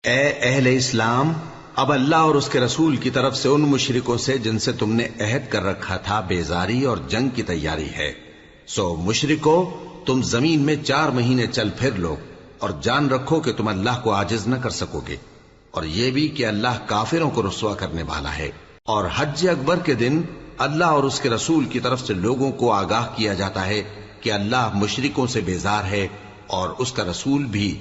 اے اہل اسلام، اب اللہ اور اس کے رسول کی طرف سے ان مشرکوں سے جن سے تم نے عہد کر رکھا تھا بیزاری اور جنگ کی تیاری ہے۔ سو مشرکو، تم زمین میں 4 مہینے چل پھر لو اور جان رکھو کہ تم اللہ کو عاجز نہ کر سکو گے، اور یہ بھی کہ اللہ کافروں کو رسوا کرنے والا ہے۔ اور حج اکبر کے دن اللہ اور اس کے رسول کی طرف سے لوگوں کو آگاہ کیا جاتا ہے کہ اللہ مشرکوں سے بیزار ہے اور اس کا رسول بھی۔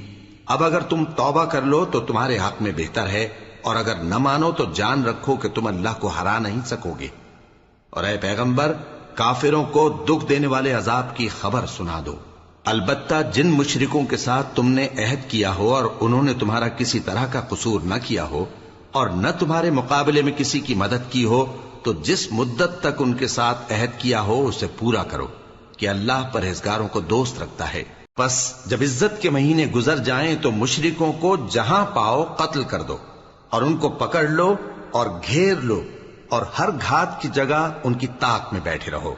اب اگر تم توبہ کر لو تو تمہارے حق میں بہتر ہے، اور اگر نہ مانو تو جان رکھو کہ تم اللہ کو ہرا نہیں سکو گے۔ اور اے پیغمبر، کافروں کو دکھ دینے والے عذاب کی خبر سنا دو۔ البتہ جن مشرکوں کے ساتھ تم نے عہد کیا ہو اور انہوں نے تمہارا کسی طرح کا قصور نہ کیا ہو اور نہ تمہارے مقابلے میں کسی کی مدد کی ہو، تو جس مدت تک ان کے ساتھ عہد کیا ہو اسے پورا کرو، کہ اللہ پرہیزگاروں کو دوست رکھتا ہے۔ پس جب عزت کے مہینے گزر جائیں تو مشرکوں کو جہاں پاؤ قتل کر دو، اور ان کو پکڑ لو اور گھیر لو، اور ہر گھات کی جگہ ان کی طاق میں بیٹھے رہو۔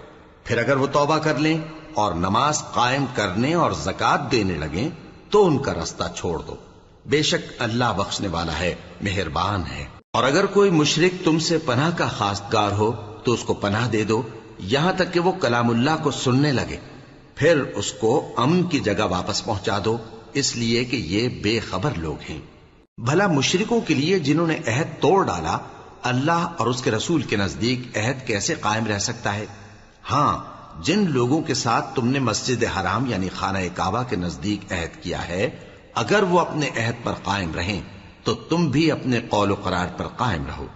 پھر اگر وہ توبہ کر لیں اور نماز قائم کرنے اور زکوٰۃ دینے لگیں تو ان کا رستہ چھوڑ دو، بے شک اللہ بخشنے والا ہے، مہربان ہے۔ اور اگر کوئی مشرک تم سے پناہ کا خواستگار ہو تو اس کو پناہ دے دو، یہاں تک کہ وہ کلام اللہ کو سننے لگے، پھر اس کو امن کی جگہ واپس پہنچا دو، اس لیے کہ یہ بے خبر لوگ ہیں۔ بھلا مشرکوں کے لیے جنہوں نے عہد توڑ ڈالا، اللہ اور اس کے رسول کے نزدیک عہد کیسے قائم رہ سکتا ہے؟ ہاں، جن لوگوں کے ساتھ تم نے مسجد حرام یعنی خانہ کعبہ کے نزدیک عہد کیا ہے، اگر وہ اپنے عہد پر قائم رہیں تو تم بھی اپنے قول و قرار پر قائم رہو،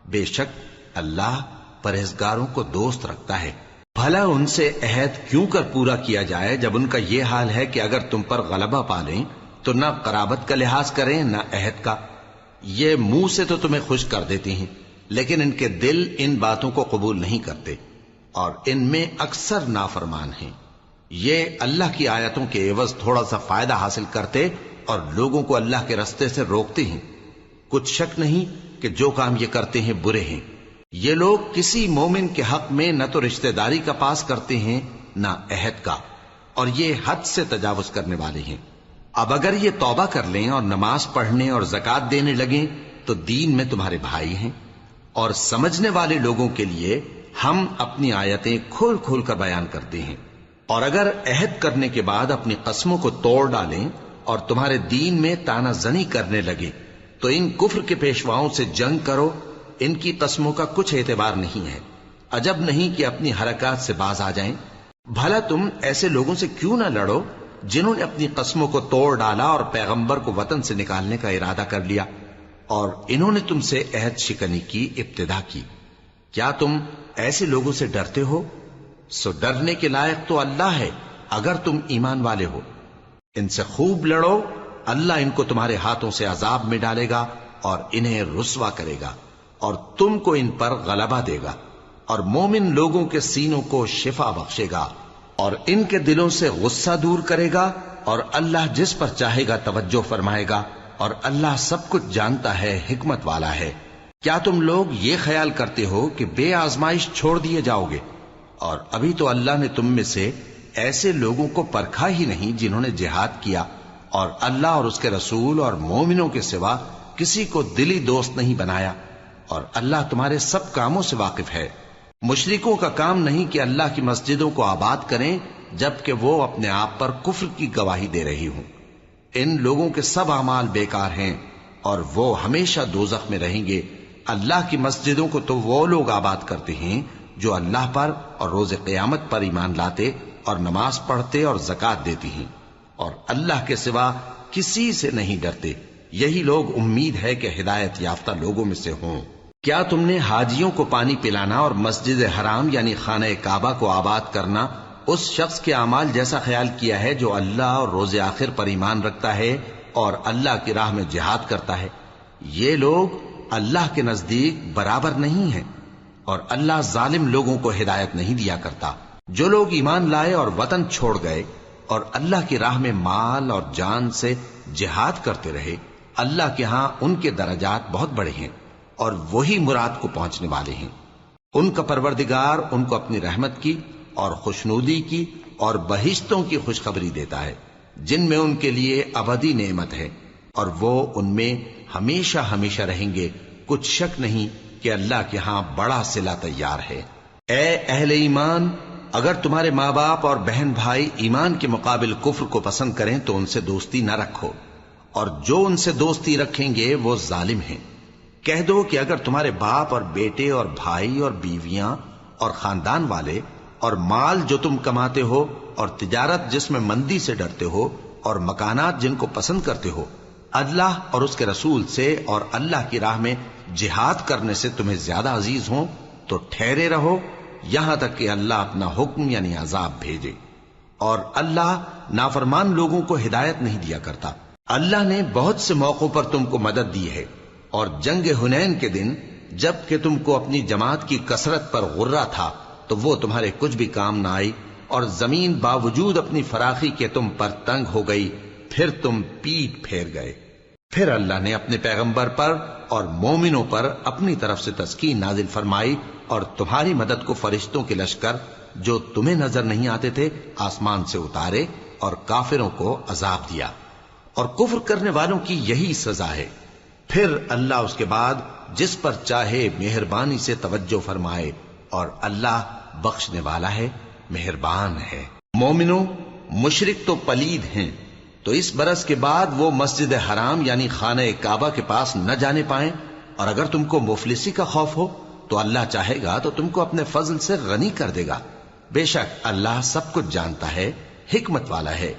بے شک اللہ پرہیزگاروں کو دوست رکھتا ہے۔ بھلا ان سے عہد کیوں کر پورا کیا جائے جب ان کا یہ حال ہے کہ اگر تم پر غلبہ پالیں تو نہ قرابت کا لحاظ کریں نہ عہد کا۔ یہ منہ سے تو تمہیں خوش کر دیتی ہیں، لیکن ان کے دل ان باتوں کو قبول نہیں کرتے، اور ان میں اکثر نافرمان ہیں۔ یہ اللہ کی آیتوں کے عوض تھوڑا سا فائدہ حاصل کرتے اور لوگوں کو اللہ کے رستے سے روکتے ہیں۔ کچھ شک نہیں کہ جو کام یہ کرتے ہیں برے ہیں۔ یہ لوگ کسی مومن کے حق میں نہ تو رشتہ داری کا پاس کرتے ہیں نہ عہد کا، اور یہ حد سے تجاوز کرنے والے ہیں۔ اب اگر یہ توبہ کر لیں اور نماز پڑھنے اور زکوٰۃ دینے لگیں تو دین میں تمہارے بھائی ہیں، اور سمجھنے والے لوگوں کے لیے ہم اپنی آیتیں کھول کھول کر بیان کرتے ہیں۔ اور اگر عہد کرنے کے بعد اپنی قسموں کو توڑ ڈالیں اور تمہارے دین میں تانا زنی کرنے لگے تو ان کفر کے پیشواؤں سے جنگ کرو، ان کی قسموں کا کچھ اعتبار نہیں ہے، عجب نہیں کہ اپنی حرکات سے باز آ جائیں۔ بھلا تم ایسے لوگوں سے کیوں نہ لڑو جنہوں نے اپنی قسموں کو توڑ ڈالا اور پیغمبر کو وطن سے نکالنے کا ارادہ کر لیا، اور انہوں نے تم سے عہد شکنی کی ابتدا کی۔ کیا تم ایسے لوگوں سے ڈرتے ہو؟ سو ڈرنے کے لائق تو اللہ ہے اگر تم ایمان والے ہو۔ ان سے خوب لڑو، اللہ ان کو تمہارے ہاتھوں سے عذاب میں ڈالے گا اور انہیں رسوا کرے گا، اور تم کو ان پر غلبہ دے گا، اور مومن لوگوں کے سینوں کو شفا بخشے گا، اور ان کے دلوں سے غصہ دور کرے گا، اور اللہ جس پر چاہے گا توجہ فرمائے گا، اور اللہ سب کچھ جانتا ہے، حکمت والا ہے۔ کیا تم لوگ یہ خیال کرتے ہو کہ بے آزمائش چھوڑ دیے جاؤ گے؟ اور ابھی تو اللہ نے تم میں سے ایسے لوگوں کو پرکھا ہی نہیں جنہوں نے جہاد کیا، اور اللہ اور اس کے رسول اور مومنوں کے سوا کسی کو دلی دوست نہیں بنایا، اور اللہ تمہارے سب کاموں سے واقف ہے۔ مشرکوں کا کام نہیں کہ اللہ کی مسجدوں کو آباد کریں جبکہ وہ اپنے آپ پر کفر کی گواہی دے رہی ہوں۔ ان لوگوں کے سب اعمال بیکار ہیں اور وہ ہمیشہ دوزخ میں رہیں گے۔ اللہ کی مسجدوں کو تو وہ لوگ آباد کرتے ہیں جو اللہ پر اور روز قیامت پر ایمان لاتے اور نماز پڑھتے اور زکوٰۃ دیتی ہیں، اور اللہ کے سوا کسی سے نہیں ڈرتے۔ یہی لوگ امید ہے کہ ہدایت یافتہ لوگوں میں سے ہوں۔ کیا تم نے حاجیوں کو پانی پلانا اور مسجد حرام یعنی خانہ کعبہ کو آباد کرنا اس شخص کے اعمال جیسا خیال کیا ہے جو اللہ اور روز آخر پر ایمان رکھتا ہے اور اللہ کی راہ میں جہاد کرتا ہے؟ یہ لوگ اللہ کے نزدیک برابر نہیں ہیں، اور اللہ ظالم لوگوں کو ہدایت نہیں دیا کرتا۔ جو لوگ ایمان لائے اور وطن چھوڑ گئے اور اللہ کی راہ میں مال اور جان سے جہاد کرتے رہے، اللہ کے ہاں ان کے درجات بہت بڑے ہیں، اور وہی مراد کو پہنچنے والے ہیں۔ ان کا پروردگار ان کو اپنی رحمت کی اور خوشنودی کی اور بہشتوں کی خوشخبری دیتا ہے جن میں ان کے لیے ابدی نعمت ہے، اور وہ ان میں ہمیشہ ہمیشہ رہیں گے، کچھ شک نہیں کہ اللہ کے ہاں بڑا صلہ تیار ہے۔ اے اہل ایمان، اگر تمہارے ماں باپ اور بہن بھائی ایمان کے مقابل کفر کو پسند کریں تو ان سے دوستی نہ رکھو، اور جو ان سے دوستی رکھیں گے وہ ظالم ہیں۔ کہہ دو کہ اگر تمہارے باپ اور بیٹے اور بھائی اور بیویاں اور خاندان والے اور مال جو تم کماتے ہو اور تجارت جس میں مندی سے ڈرتے ہو اور مکانات جن کو پسند کرتے ہو اللہ اور اس کے رسول سے اور اللہ کی راہ میں جہاد کرنے سے تمہیں زیادہ عزیز ہوں تو ٹھہرے رہو یہاں تک کہ اللہ اپنا حکم یعنی عذاب بھیجے، اور اللہ نافرمان لوگوں کو ہدایت نہیں دیا کرتا۔ اللہ نے بہت سے موقعوں پر تم کو مدد دی ہے، اور جنگ حنین کے دن جب کہ تم کو اپنی جماعت کی کثرت پر غرہ تھا تو وہ تمہارے کچھ بھی کام نہ آئی، اور زمین باوجود اپنی فراخی کے تم پر تنگ ہو گئی، پھر تم پیٹ پھیر گئے۔ پھر اللہ نے اپنے پیغمبر پر اور مومنوں پر اپنی طرف سے تسکین نازل فرمائی، اور تمہاری مدد کو فرشتوں کے لشکر جو تمہیں نظر نہیں آتے تھے آسمان سے اتارے، اور کافروں کو عذاب دیا، اور کفر کرنے والوں کی یہی سزا ہے۔ پھر اللہ اس کے بعد جس پر چاہے مہربانی سے توجہ فرمائے، اور اللہ بخشنے والا ہے، مہربان ہے۔ مومنوں، مشرک تو پلید ہیں، تو اس برس کے بعد وہ مسجد حرام یعنی خانہ کعبہ کے پاس نہ جانے پائیں، اور اگر تم کو مفلسی کا خوف ہو تو اللہ چاہے گا تو تم کو اپنے فضل سے غنی کر دے گا، بے شک اللہ سب کچھ جانتا ہے، حکمت والا ہے۔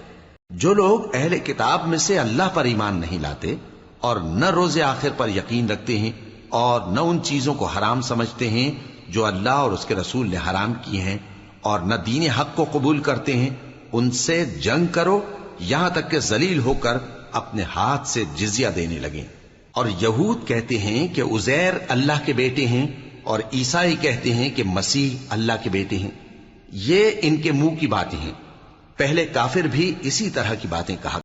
جو لوگ اہل کتاب میں سے اللہ پر ایمان نہیں لاتے اور نہ روز آخر پر یقین رکھتے ہیں اور نہ ان چیزوں کو حرام سمجھتے ہیں جو اللہ اور اس کے رسول نے حرام کی ہیں، اور نہ دین حق کو قبول کرتے ہیں، ان سے جنگ کرو یہاں تک کہ ذلیل ہو کر اپنے ہاتھ سے جزیہ دینے لگیں۔ اور یہود کہتے ہیں کہ عزیر اللہ کے بیٹے ہیں، اور عیسائی کہتے ہیں کہ مسیح اللہ کے بیٹے ہیں۔ یہ ان کے منہ کی باتیں ہیں، پہلے کافر بھی اسی طرح کی باتیں کہا